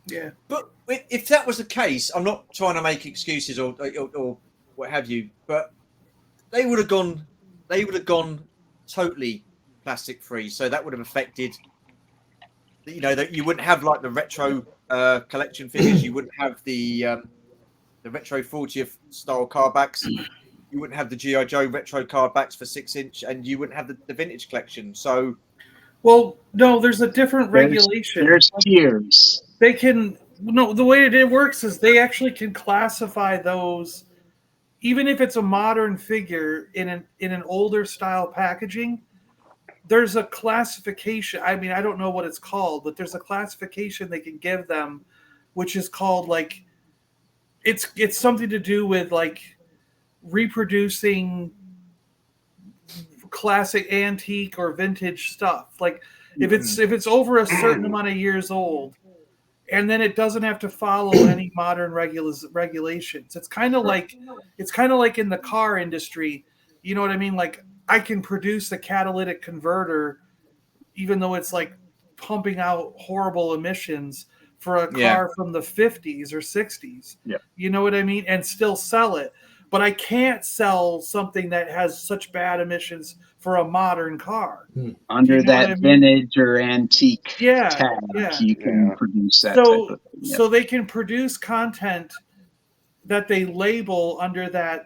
Yeah. But if that was the case, I'm not trying to make excuses or what have you, but they would have gone totally plastic free. So that would have affected, that you wouldn't have like the retro collection figures. You wouldn't have the retro 40th style card backs. You wouldn't have the G.I. Joe retro card backs for 6-inch, and you wouldn't have the vintage collection. So, well, no, there's a different regulation. There's tiers. They can the way it works is they actually can classify those, even if it's a modern figure in an older style packaging. There's a classification. I mean, I don't know what it's called, but there's a classification they can give them, which is called like it's something to do with like reproducing classic antique or vintage stuff. Like if it's over a certain amount of years old, and then it doesn't have to follow any modern regulations. It's kind of like in the car industry. You know what I mean? Like I can produce a catalytic converter, even though it's like pumping out horrible emissions for a car from the 50s or 60s. Yeah. You know what I mean? And still sell it. But I can't sell something that has such bad emissions for a modern car. Under you know that what I mean? vintage or antique tag, you can Yeah. produce that type of thing. Yep. So they can produce content that they label under that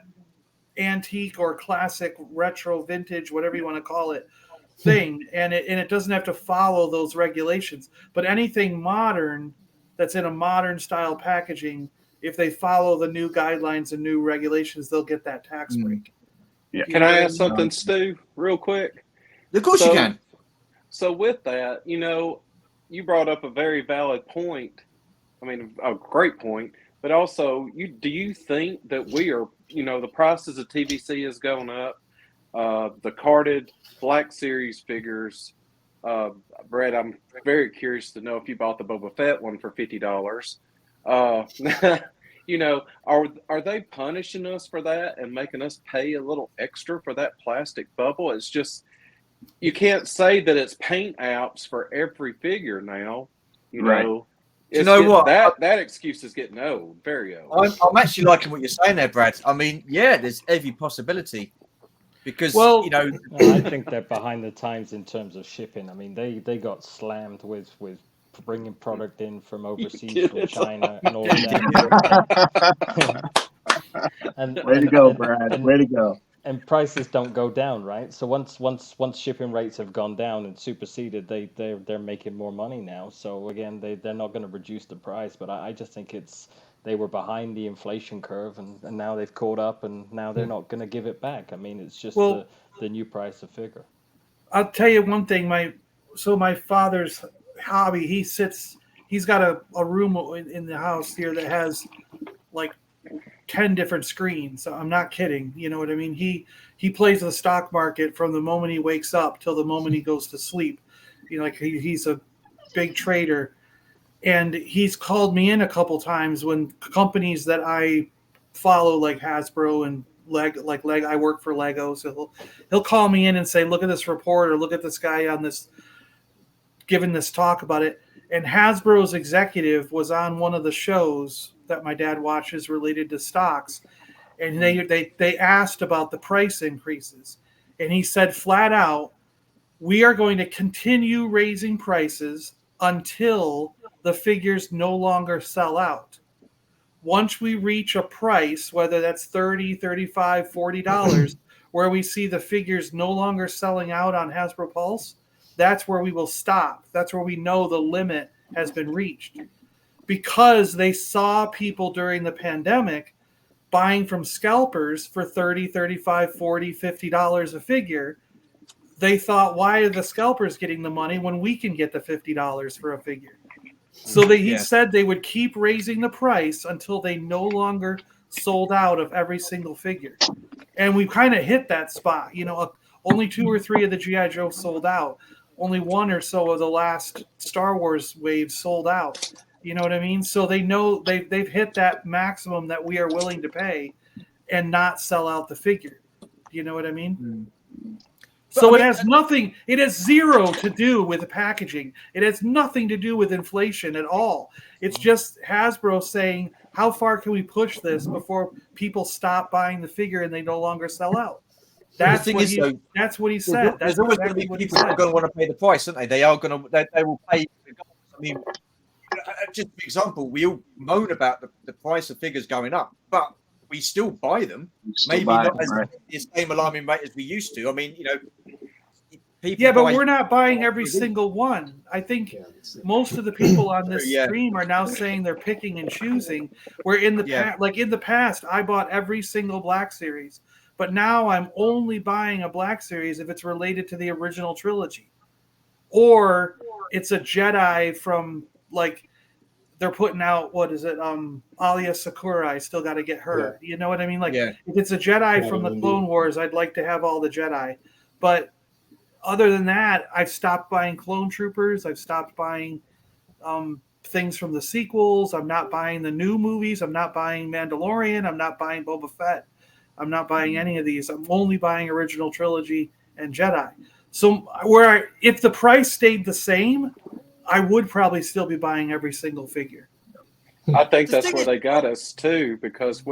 antique or classic, retro, vintage, whatever you want to call it, thing, and it doesn't have to follow those regulations. But anything modern that's in a modern style packaging, if they follow the new guidelines and new regulations, they'll get that tax break. Yeah. Can I ask something, Stu, real quick? Of course you can. So with that, you brought up a very valid point. I mean, a great point. But also, do you think that we are, the prices of TVC has gone up? The carded Black Series figures. Brett, I'm very curious to know if you bought the Boba Fett one for $50. Are they punishing us for that and making us pay a little extra for that plastic bubble? It's just, you can't say that it's paint apps for every figure now. Right. You know what? That excuse is getting old, very old. I'm actually liking what you're saying there, Brad. I mean, yeah, there's every possibility. Because, I think they're behind the times in terms of shipping. I mean, they got slammed with bringing product in from overseas, from China and all that. Way to go, Brad. Way to go. And prices don't go down, right? So once shipping rates have gone down and superseded, they're making more money now. So again, they're not going to reduce the price. But I just think they were behind the inflation curve, and now they've caught up, and now they're not going to give it back. I mean, it's just the new price of figure. I'll tell you one thing. My father's hobby, he's got a room in the house here that has like 10 different screens. I'm not kidding. You know what I mean? He plays the stock market from the moment he wakes up till the moment he goes to sleep. He's a big trader. And he's called me in a couple times when companies that I follow, like Hasbro and I work for Lego, so he'll call me in and say, "Look at this report," or "Look at this guy on this giving this talk about it." And Hasbro's executive was on one of the shows that my dad watches related to stocks, and they asked about the price increases, and he said flat out, "We are going to continue raising prices until the figures no longer sell out. Once we reach a price, whether that's $30, $35, $40, where we see the figures no longer selling out on Hasbro Pulse, that's where we will stop. That's where we know the limit has been reached." Because they saw people during the pandemic buying from scalpers for $30, $35, $40, $50 a figure. They thought, why are the scalpers getting the money when we can get the $50 for a figure? So he said they would keep raising the price until they no longer sold out of every single figure. And we've kind of hit that spot. Only 2 or 3 of the G.I. Joe sold out. Only 1 or so of the last Star Wars wave sold out. You know what I mean? So they know they've hit that maximum that we are willing to pay and not sell out the figure. You know what I mean? So it has nothing, it has zero to do with the packaging. It has nothing to do with inflation at all. It's just Hasbro saying, how far can we push this before people stop buying the figure and they no longer sell out? That's what he said. There's always going to be people that are going to want to pay the price, aren't they? They are going to, they will pay. I mean, just for example, we all moan about the price of figures going up, but we still buy them. Maybe not as the same alarming rate as we used to. I mean, people but we're not buying every single one. I think most of the people on this stream are now saying they're picking and choosing. Where in the past, I bought every single Black Series, but now I'm only buying a Black Series if it's related to the original trilogy, or it's a Jedi from they're putting out, what is it? Alia Sakura. I still got to get her. Yeah. You know what I mean? If it's a Jedi from the Clone Wars, I'd like to have all the Jedi. But other than that, I've stopped buying Clone Troopers. I've stopped buying things from the sequels. I'm not buying the new movies. I'm not buying Mandalorian. I'm not buying Boba Fett. I'm not buying any of these. I'm only buying original trilogy and Jedi. So if the price stayed the same, I would probably still be buying every single figure. I think The that's thing where is- they got us too, because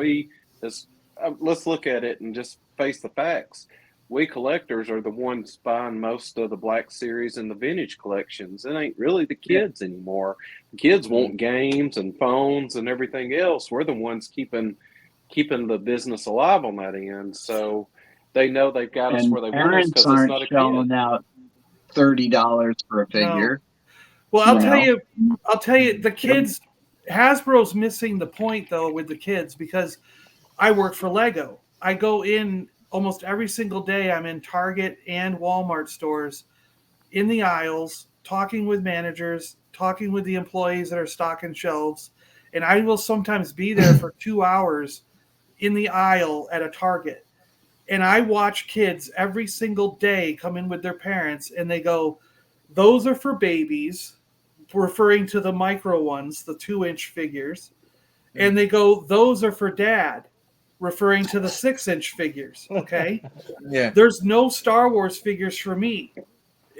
let's look at it and just face the facts. We collectors are the ones buying most of the Black Series and the vintage collections. It ain't really the kids anymore. The kids want games and phones and everything else. We're the ones keeping the business alive on that end. So they know they've got us And where they want us parents because it's aren't not a shelling kid. out $30 for a figure. Well, I'll You tell you, the kids, Hasbro's missing the point though with the kids, because I work for Lego. I go in almost every single day. I'm in Target and Walmart stores in the aisles, talking with managers, talking with the employees that are stocking shelves. And I will sometimes be there for 2 hours in the aisle at a Target. And I watch kids every single day come in with their parents and they go, those are for babies, referring to the micro ones, the 2-inch figures. And they go, those are for dad, referring to the 6-inch figures. Okay. Yeah. There's no Star Wars figures for me.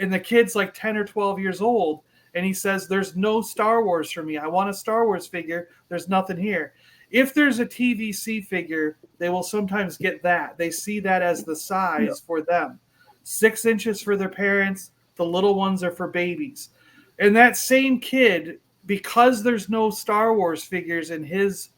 And the kid's like 10 or 12 years old. And he says, there's no Star Wars for me. I want a Star Wars figure. There's nothing here. If there's a TVC figure, they will sometimes get that. They see that as the size for them. 6 inches for their parents. The little ones are for babies. And that same kid, because there's no Star Wars figures in his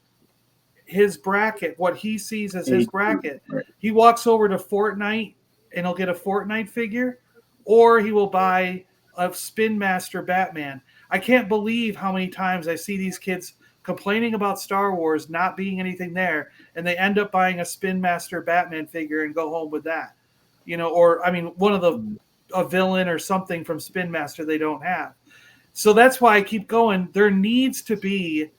bracket, what he sees as his bracket, he walks over to Fortnite and he'll get a Fortnite figure, or he will buy a Spin Master Batman. I can't believe how many times I see these kids complaining about Star Wars not being anything there, and they end up buying a Spin Master Batman figure and go home with that. Or I mean, a villain or something from Spin Master they don't have. So that's why I keep going. There needs to be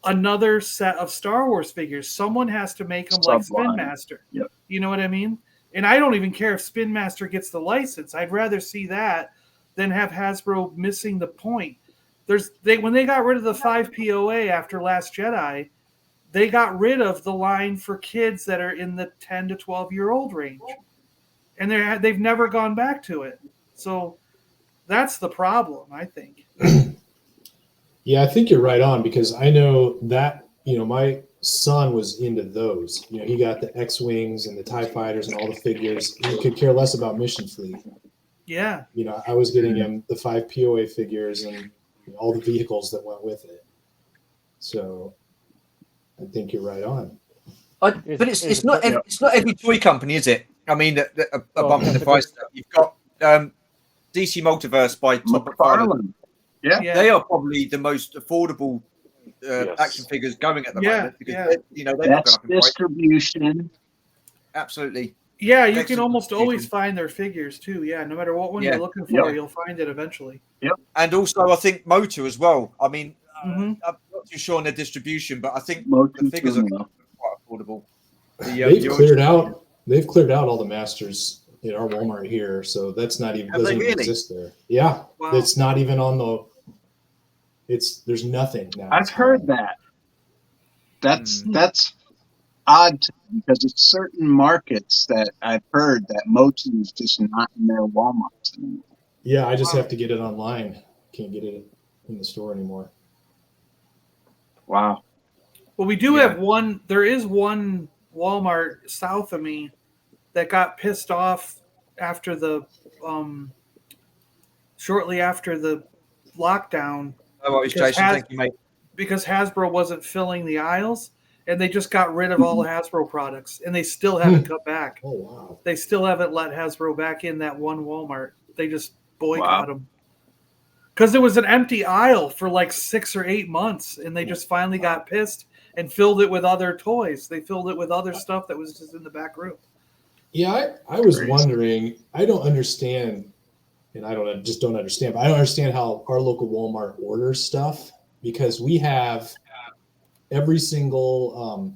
another set of Star Wars figures. Someone has to make them like Spin Master. Yep. You know what I mean? And I don't even care if Spin Master gets the license. I'd rather see that than have Hasbro missing the point. When they got rid of the 5 POA after Last Jedi, they got rid of the line for kids that are in the 10 to 12-year-old range. And they've never gone back to it. So that's the problem, I think. Yeah, I think you're right on, because I know that, my son was into those. He got the X-Wings and the TIE Fighters and all the figures. He could care less about Mission Fleet. Yeah. I was getting him the 5 POA figures and all the vehicles that went with it. So I think you're right on. But it's not every toy company, is it? I mean, a bump in the price. You've got DC Multiverse by Todd McFarlane. Yeah, they are probably the most affordable action figures going at the moment, because they've not gone up in price. Distribution. Absolutely. Yeah, you can almost always find their figures too. Yeah, no matter what one you're looking for, you'll find it eventually. Yep. And also, I think Motor as well. I mean, I'm not too sure on their distribution, but I think the figures are quite affordable. They've cleared out all the Masters at our Walmart here, so that's not even doesn't even exist there. Yeah, wow. It's not even on the. There's nothing now. I've heard that. That's odd to me, because it's certain markets that I've heard that Motu is just not in their Walmarts anymore. Yeah, I just have to get it online. Can't get it in the store anymore. Wow. Well, we do have one. There is one Walmart south of me that got pissed off after shortly after the lockdown. Oh, Jason, thank you, mate. Because Hasbro wasn't filling the aisles, and they just got rid of all Hasbro products, and they still haven't come back. Oh, wow. They still haven't let Hasbro back in that one Walmart. They just boycott them. Because there was an empty aisle for like 6 or 8 months, and they just finally got pissed and filled it with other toys. They filled it with other stuff that was just in the back room. Yeah, I was wondering, I don't understand, and I don't understand, but I don't understand how our local Walmart orders stuff, because we have every single,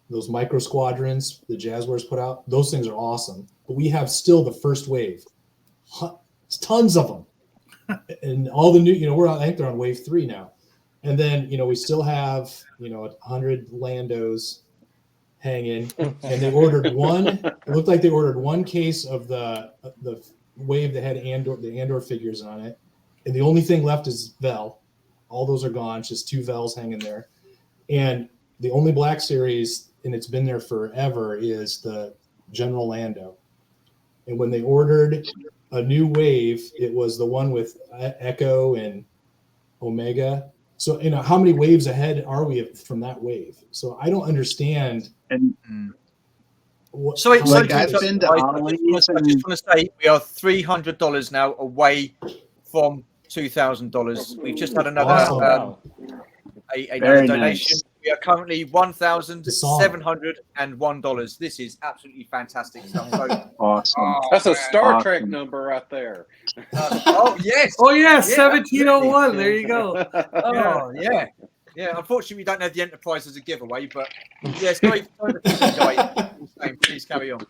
those micro squadrons the Jazzwares put out, those things are awesome, but we have still the first wave, tons of them. And all the new, I think they're on wave 3 now. And then, we still have, 100 Landos, hanging, and they ordered one. It looked like they ordered one case of the wave that had the Andor figures on it, and the only thing left is Vel. All those are gone. It's just 2 Vels hanging there, and the only Black Series, and it's been there forever, is the General Lando. And when they ordered a new wave, it was the one with Echo and Omega. So, how many waves ahead are we from that wave? So I don't understand. And Sorry, like I I've been to Ollie's just want to say we are $300 now away from $2,000. We've just had another Awesome. Wow. another Very donation. nice. We are currently $1,701. This is absolutely fantastic stuff. So, Awesome. That's a Star Awesome. Trek number right there. oh yes, Oh yeah, Yeah, 1701. There you go. oh yeah. Unfortunately, we don't have the Enterprise as a giveaway, but yes, sorry to guy. Please carry on.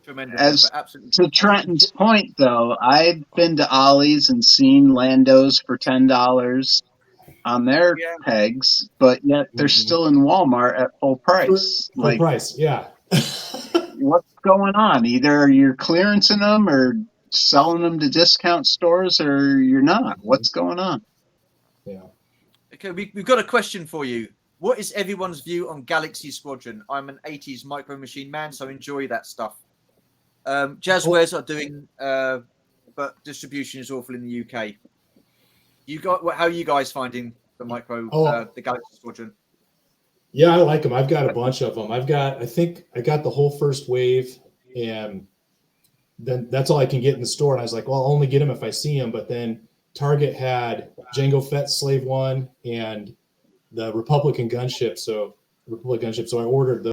Tremendous, As absolutely. to Trenton's point, though, I've been to Ollie's and seen Landos for $10 on their pegs, but yet they're still in Walmart at full price. Full price, yeah. What's going on? Either you're clearancing them or selling them to discount stores, or you're not. What's going on? Yeah. Okay, we've got a question for you. What is everyone's view on Galaxy Squadron? I'm an 80s Micro Machine man, so enjoy that stuff. Jazzwares are doing, but distribution is awful in the UK. How are you guys finding the the Galaxy Squadron? Yeah, I like them. I've got a bunch of them. I think I got the whole first wave, and then that's all I can get in the store. And I was like, well, I'll only get them if I see them. But then Target had Jango Fett Slave One and the Republican gunship. So I ordered those.